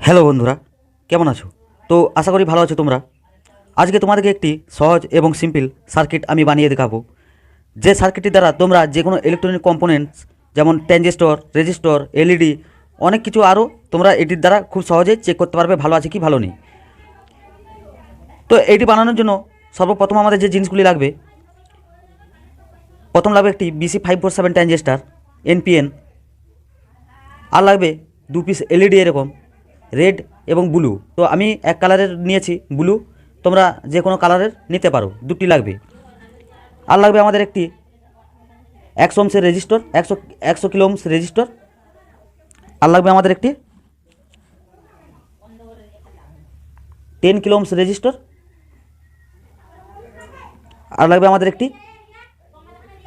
Hello বন্ধুরা, কেমন আছো? তো আশা করি ভালো আছো তোমরা। আজকে তোমাদেরকে একটি সহজ এবং সিম্পল সার্কিট আমি বানিয়ে দেখাবো, যে সার্কিটের দ্বারা তোমরা যে কোনো ইলেকট্রনিক কম্পোনেন্টস যেমন ট্রানজিস্টর, রেজিস্টর, এলইডি অনেক কিছু আরও তোমরা এটির দ্বারা খুব সহজে চেক করতে পারবে ভালো আছে কি ভালো নেই। তো এটি বানানোর জন্য সর্বপ্রথম আমাদের যে জিনিসগুলি লাগবে, প্রথম লাগবে একটি BC547 ট্রানজিস্টর NPN, আর লাগবে 2 পিস এলইডি এরকম রেড এবং ব্লু। তো আমি এক কালারের নিয়েছি ব্লু, তোমরা যে কোনো কালারের নিতে পারো, দুটি লাগবে। আর লাগবে আমাদের একটি 100 ওহমের রেজিস্টর, 100 কিলো ওহমস রেজিস্টর। আর লাগবে আমাদের একটি 10 কিলো ওহমস রেজিস্টর। আর লাগবে আমাদের একটি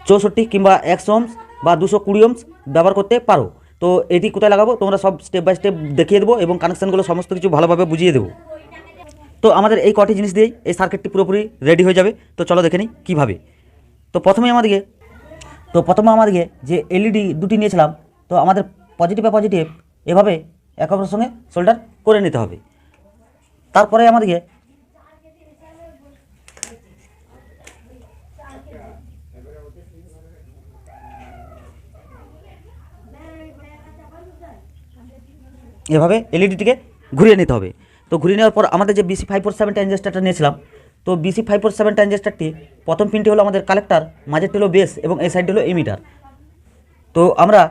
64 কিংবা 100 ওহমস বা 220 ওহমস ব্যবহার করতে পারো। তো এটি কোথায় লাগাবো তোমরা সব স্টেপ বাই স্টেপ দেখিয়ে দেবো এবং কানেকশানগুলো সমস্ত কিছু ভালোভাবে বুঝিয়ে দেবো। তো আমাদের এই কটি জিনিস দিয়েই এই সার্কিটটি পুরোপুরি রেডি হয়ে যাবে। তো চলো দেখে নিই কীভাবে। তো প্রথমে আমাদেরকে যে এলইডি দুটি নিয়েছিলাম, তো আমাদের পজিটিভ এভাবে একে অপরের সঙ্গে সোল্ডার করে নিতে হবে। তারপরে আমাদেরকে এভাবে এলইডিটিকে ঘুরিয়ে নিতে হবে। তো ঘুরিয়ে নেওয়ার পর আমাদের যে BC547 ট্রানজিস্টারটা নিয়েছিলাম, তো BC547 ট্রানজিস্টারটি প্রথম পিনটি হলো আমাদের কালেক্টর, মাঝেরটি হলো বেস এবং এই সাইডটি হলো এমিটার। তো আমরা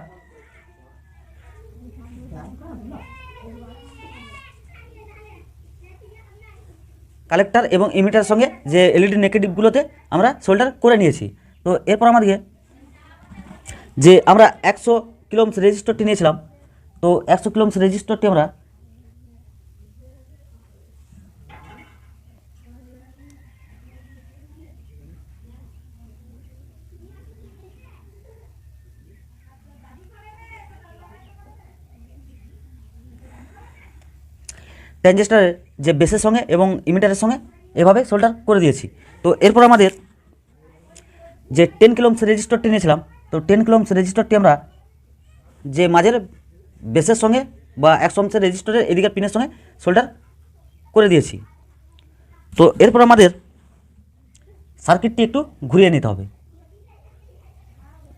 কালেক্টর এবং এমিটার সঙ্গে যে এলইডি নেগেটিভগুলোতে আমরা সোল্ডার করে নিয়েছি। তো এরপর আমাদেরকে যে আমরা 100 কিলো ওহমস রেজিস্টরটি নিয়েছিলাম, তো 100 কিলো ওহমস রেজিস্টরটি আমরা ট্রানজিস্টারের যে বেসের সঙ্গে এবং ইমিটারের সঙ্গে এভাবে সোল্ডার করে দিয়েছি। তো এরপর আমাদের যে 10 কিলো ওহমস রেজিস্টরটি নিয়েছিলাম, তো 10 কিলো ওহমস রেজিস্টরটি আমরা যে মাঝের বেসের সঙ্গে বা 100 ওহমসের রেজিস্টরের এদিকের পিনের সঙ্গে সোল্ডার করে দিয়েছি। তো এরপর আমাদের সার্কিটটি একটু ঘুরিয়ে নিতে হবে।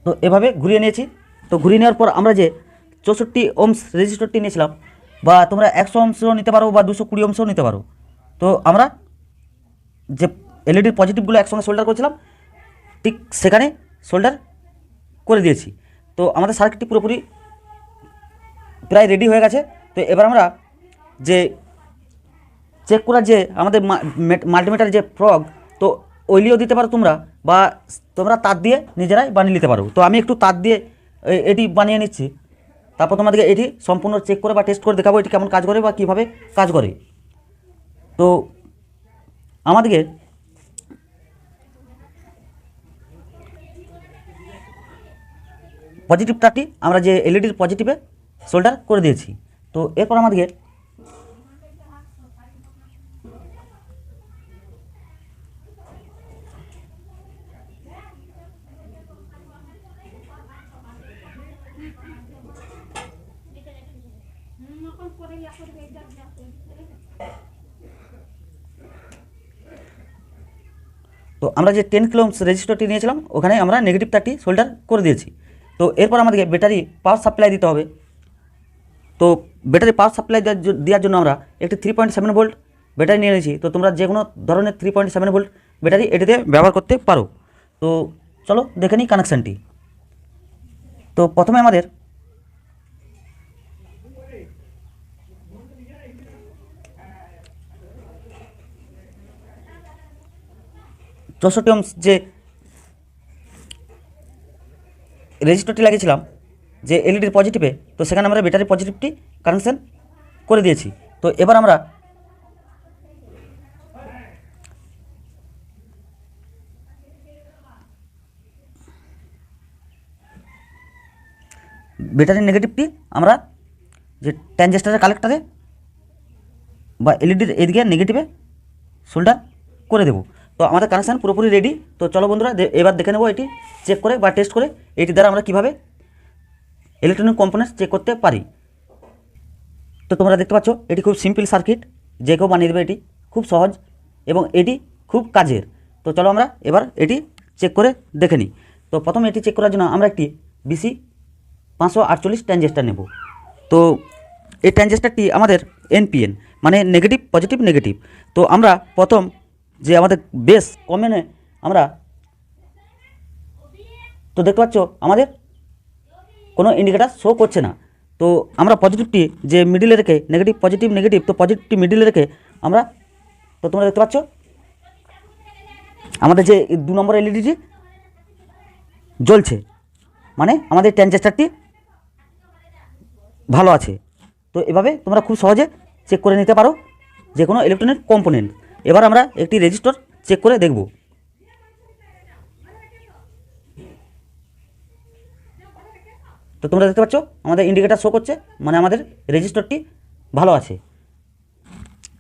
তো এভাবে ঘুরিয়ে নিয়েছি। তো ঘুরিয়ে নেওয়ার পর আমরা যে 64 ওহমস রেজিস্টরটি নিয়েছিলাম, বা তোমরা 100 ওহমসও নিতে পারো বা 220 ওহমসও নিতে পারো। তো আমরা যে এলইডির পজিটিভগুলো একসঙ্গে সোল্ডার করেছিলাম, ঠিক সেখানে সোল্ডার করে দিয়েছি। তো আমাদের সার্কিটটি পুরোপুরি প্রায় রেডি হয়ে গেছে। তো এবার আমরা যে চেক করার যে আমাদের মাল্টিমিটার যে ফ্রগ, তো ওইলিও দিতে পারো তোমরা, বা তোমরা তার দিয়ে নিজেরাই বানিয়ে নিতে পারো। তো আমি একটু তার দিয়ে এটি বানিয়ে নিচ্ছি, তারপর তোমাদেরকে এটি সম্পূর্ণ চেক করে বা টেস্ট করে দেখাবো এটি কেমন কাজ করে বা কীভাবে কাজ করে। তো আমাদেরকে পজিটিভ তারটি আমরা যে এলইডির পজিটিভে সোল্ডার করে দিয়েছি। তো এরপর আমাদেরকে তো আমরা যে 10 কিলো ওহমস রেজিস্টরটি নিয়েছিলাম ওখানে আমরা নেগেটিভ তারটি সোল্ডার করে দিয়েছি। তো এরপর আমাদেরকে ব্যাটারি পাওয়ার সাপ্লাই দিতে হবে। তো ব্যাটারি পাওয়ার সাপ্লাই দেওয়ার জন্য আমরা একটি 3.7 ভোল্ট ব্যাটারি নিয়ে নিয়েছি। তো তোমরা যে কোনো ধরনের 3.7 ভোল্ট ব্যাটারি এটিতে ব্যবহার করতে পারো। তো চলো দেখে নিই কানেকশানটি। তো প্রথমে আমাদের চৌষট্টি ওহমস যে রেজিস্টরটি লাগিয়েছিলাম যে এলইডির পজিটিভে, তো সেখানে আমরা ব্যাটারি পজিটিভটি কানেকশান করে দিয়েছি। তো এবার আমরা ব্যাটারির নেগেটিভটি আমরা যে ট্রানজিস্টরের কালেক্টরে বা এলইডির এদিকে নেগেটিভে সোল্ডার করে দেবো। তো আমাদের কানেকশান পুরোপুরি রেডি। তো চলো বন্ধুরা এবার দেখে নেবো এটি চেক করে বা টেস্ট করে এটি দ্বারা আমরা কীভাবে ইলেকট্রনিক কম্পোনেন্টস চেক করতে পারি। তো তোমরা দেখতে পাচ্ছ এটি খুব সিম্পল সার্কিট, যে কেউ বানিয়ে দেবে, এটি খুব সহজ এবং এটি খুব কাজের। তো চলো আমরা এবার এটি চেক করে দেখে নিই। তো প্রথমে এটি চেক করার জন্য আমরা একটি BC 548 ট্রানজিস্টার নেব। তো এই ট্রানজিস্টারটি আমাদের NPN মানে নেগেটিভ পজিটিভ নেগেটিভ। তো আমরা প্রথম যে আমাদের বেস কমনে আমরা তো দেখতে পাচ্ছ আমাদের কোনো ইন্ডিকেটার শো করছে না। তো আমরা পজিটিভটি যে মিডিলে রেখে নেগেটিভ পজিটিভ নেগেটিভ, তো পজিটিভটি মিডিলে রেখে আমরা, তো তোমরা দেখতে পাচ্ছ আমাদের যে 2 নম্বর এলইডিটি জ্বলছে, মানে আমাদের ট্রানজিস্টারটি ভালো আছে। তো এভাবে তোমরা খুব সহজে চেক করে নিতে পারো যে কোনো ইলেকট্রনিক কম্পোনেন্ট। এবার আমরা একটি রেজিস্টর চেক করে দেখব। তো তোমরা দেখতে পাচ্ছ আমাদের ইন্ডিকেটার শো করছে, মানে আমাদের রেজিস্টরটি ভালো আছে।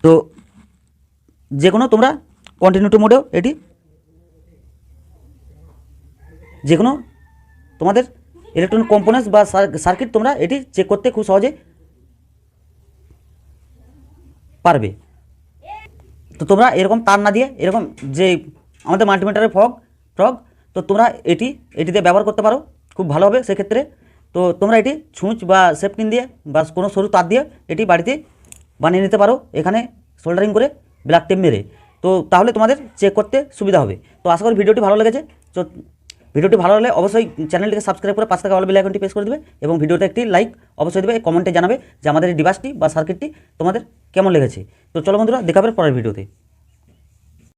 তো যে কোনো তোমরা কন্টিনিউটি মোডেও এটি যে কোনো তোমাদের ইলেকট্রনিক কম্পোনেন্টস বা সার্কিট তোমরা এটি চেক করতে খুব সহজে পারবে। তো তোমরা এরকম তার না দিয়ে এরকম যে আমাদের মাল্টিমিটারের ফ্রগ, তো তোমরা এটিতে ব্যবহার করতে পারো, খুব ভালো হবে সেক্ষেত্রে। তো তোমরা এটি ছুঁচ বা সেফটিন দিয়ে বা কোনো সরু তার দিয়ে এটি বাড়িতে বানিয়ে নিতে পারো, এখানে সোল্ডারিং করে ব্ল্যাক টেপ মেরে। তো তাহলে তোমাদের চেক করতে সুবিধা হবে। তো আশা করি ভিডিওটি ভালো লেগেছে। তো ভিডিওটি ভালো লাগলে অবশ্যই চ্যানেলটিকে সাবস্ক্রাইব করে পাশে থাকা অল বেল আইকনটি প্রেস করে দেবে এবং ভিডিওটা একটি লাইক অবশ্যই দেবে, কমেন্টে জানাবে যে আমাদের এই ডিভাইসটি বা সার্কিটটি তোমাদের কেমন লেগেছে। তো চলো বন্ধুরা, দেখা হবে পরের ভিডিওতে।